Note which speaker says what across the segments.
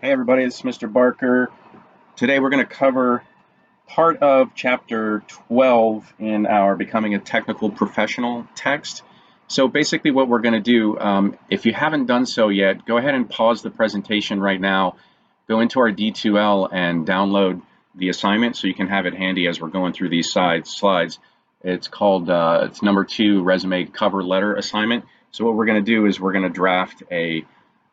Speaker 1: Hey everybody, this is Mr. Barker. Today we're going to cover part of chapter 12 in our Becoming a Technical Professional text. So basically what we're going to do, if you haven't done so yet, go ahead and pause the presentation right now, go into our D2L and download the assignment so you can have it handy as we're going through these slides. It's called, it's number 2 resume cover letter assignment. So what we're going to do is we're going to draft a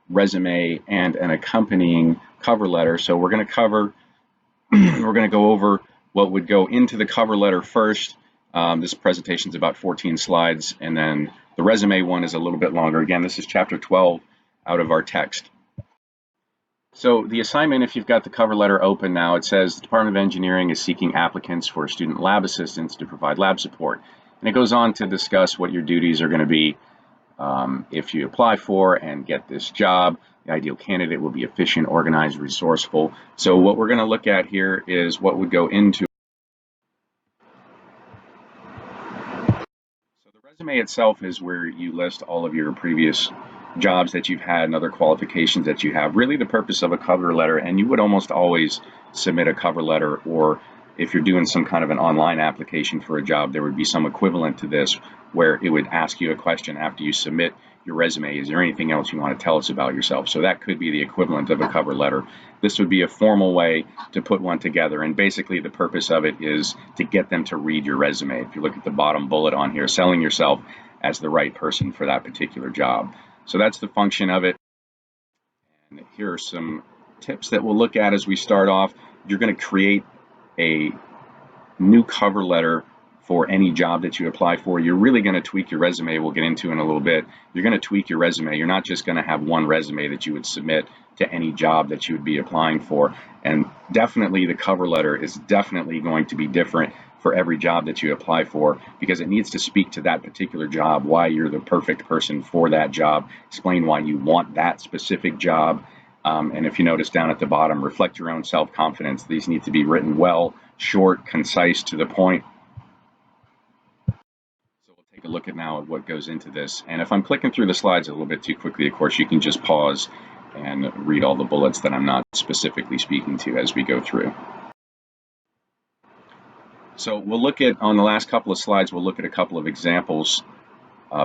Speaker 1: resume and an accompanying cover letter. So we're going to cover, we're going to go over what would go into the cover letter first. This presentation is about 14 slides, and then the resume one is a little bit longer. Again, this is chapter 12 out of our text. So the assignment, if you've got the cover letter open now, it says the Department of Engineering is seeking applicants for student lab assistants to provide lab support. And it goes on to discuss what your duties are going to be if you apply for and get this job. The ideal candidate will be efficient, organized, resourceful. So what we're going to look at here is what would go into. So the resume itself is where you list all of your previous jobs that you've had and other qualifications that you have. Really the purpose of a cover letter, and you would almost always submit a cover letter, or if you're doing some kind of an online application for a job, there would be some equivalent to this where it would ask you a question after you submit your resume. Is there anything else you want to tell us about yourself? So that could be the equivalent of a cover letter. This would be a formal way to put one together, and basically the purpose of it is to get them to read your resume. If you look at the bottom bullet on here, selling yourself as the right person for that particular job. So that's the function of it. And here are some tips that we'll look at as we start off. You're going to create a new cover letter for any job that you apply for. You're really going to tweak your resume. We'll get into in a little bit. You're going to tweak your resume. You're not just going to have one resume that you would submit to any job that you would be applying for. And definitely the cover letter is definitely going to be different for every job that you apply for, because it needs to speak to that particular job, why you're the perfect person for that job, explain why you want that specific job. And if you notice down at the bottom, reflect your own self-confidence. These need to be written well, short, concise, to the point. So we'll take a look at now at what goes into this. And if I'm clicking through the slides a little bit too quickly, of course, you can just pause and read all the bullets that I'm not specifically speaking to as we go through. So we'll look at, on the last couple of slides, we'll look at a couple of examples.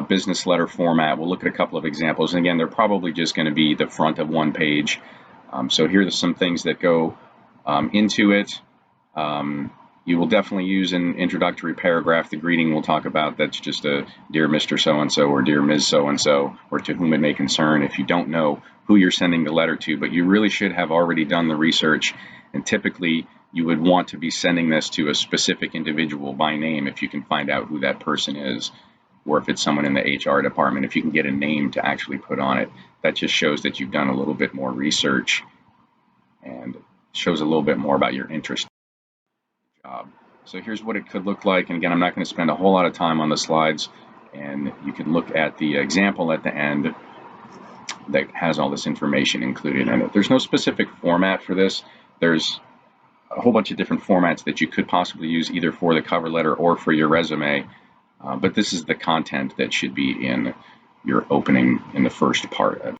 Speaker 1: Business letter format. We'll look at a couple of examples, and again, they're probably just going to be the front of one page. So here are some things that go into it. You will definitely use an introductory paragraph. The greeting we'll talk about, that's just a dear Mr. So-and-so or dear Ms. So-and-so, or to whom it may concern, if you don't know who you're sending the letter to. But you really should have already done the research, and typically you would want to be sending this to a specific individual by name if you can find out who that person is. Or if it's someone in the HR department, if you can get a name to actually put on it, that just shows that you've done a little bit more research and shows a little bit more about your interest in the job. So here's what it could look like. And again, I'm not going to spend a whole lot of time on the slides, and you can look at the example at the end that has all this information included in it. There's no specific format for this. There's a whole bunch of different formats that you could possibly use either for the cover letter or for your resume. But this is the content that should be in your opening in the first part of it.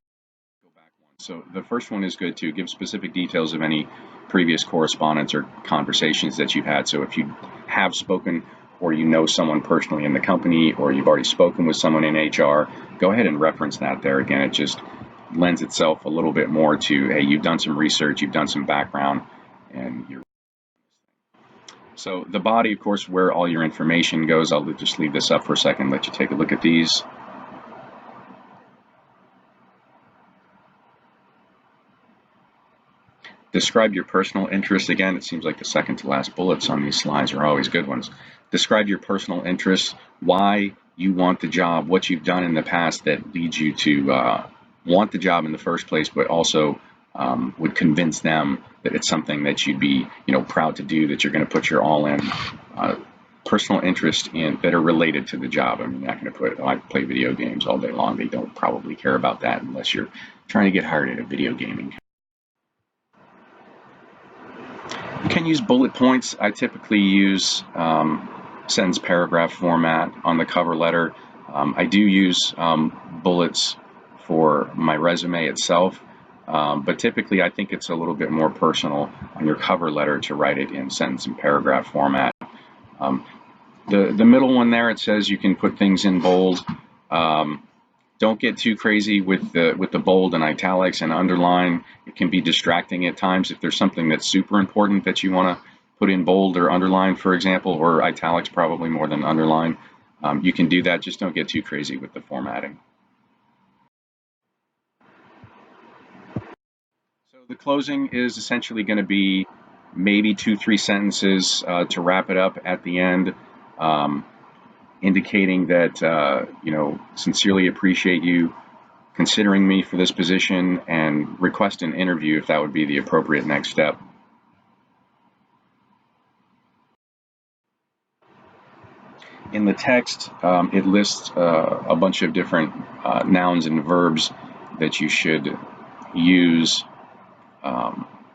Speaker 1: So the first one is good to give specific details of any previous correspondence or conversations that you've had. So if you have spoken, or you know someone personally in the company, or you've already spoken with someone in HR, go ahead and reference that there. Again, it just lends itself a little bit more to, hey, you've done some research, you've done some background, and you're. So the body, of course, where all your information goes. I'll just leave this up for a second, let you take a look at these. Describe your personal interest. Again, it seems like the second to last bullets on these slides are always good ones. Describe your personal interests, why you want the job, what you've done in the past that leads you to want the job in the first place, but also would convince them that it's something that you'd be, proud to do, that you're going to put your all in. Personal interest that are related to the job. I mean, you're not going to put, I play video games all day long. They don't probably care about that unless you're trying to get hired at a video gaming. You can use bullet points. I typically use sentence paragraph format on the cover letter. I do use bullets for my resume itself. but typically I think it's a little bit more personal on your cover letter to write it in sentence and paragraph format. The middle one there, it says you can put things in bold. Don't get too crazy with the bold and italics and underline. It can be distracting at times if there's something that's super important that you want to put in bold or underline, for example, or italics probably more than underline. You can do that. Just don't get too crazy with the formatting. So the closing is essentially going to be maybe 2-3 sentences to wrap it up at the end. Indicating that, sincerely appreciate you considering me for this position and request an interview if that would be the appropriate next step. In the text, it lists a bunch of different nouns and verbs that you should use.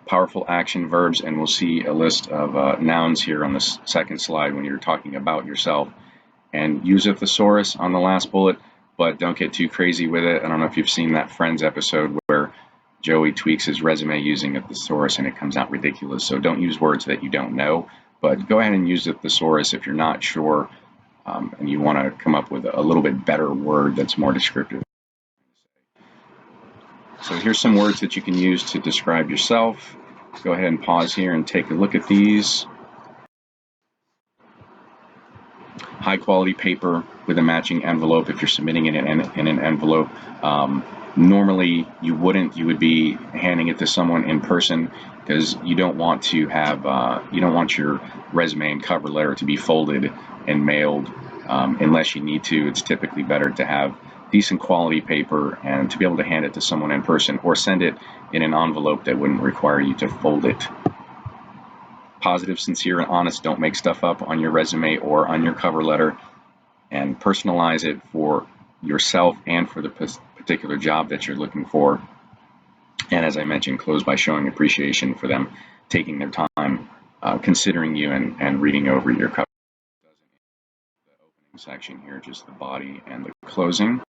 Speaker 1: Powerful action verbs, and we'll see a list of nouns here on this second slide when you're talking about yourself. And use a thesaurus on the last bullet, but don't get too crazy with it. I don't know if you've seen that Friends episode where Joey tweaks his resume using a thesaurus and it comes out ridiculous. So don't use words that you don't know, but go ahead and use a thesaurus if you're not sure and you want to come up with a little bit better word that's more descriptive. So here's some words that you can use to describe yourself. Go ahead and pause here and take a look at these. High quality paper with a matching envelope if you're submitting it in an envelope. Normally you wouldn't. You would be handing it to someone in person because you don't want to have you don't want your resume and cover letter to be folded and mailed unless you need to. It's typically better to have decent quality paper and to be able to hand it to someone in person or send it in an envelope that wouldn't require you to fold it. Positive, sincere, and honest. Don't make stuff up on your resume or on your cover letter, and personalize it for yourself and for the particular job that you're looking for. And as I mentioned, close by showing appreciation for them taking their time considering you and reading over your cover. The opening section here, just the body and the closing.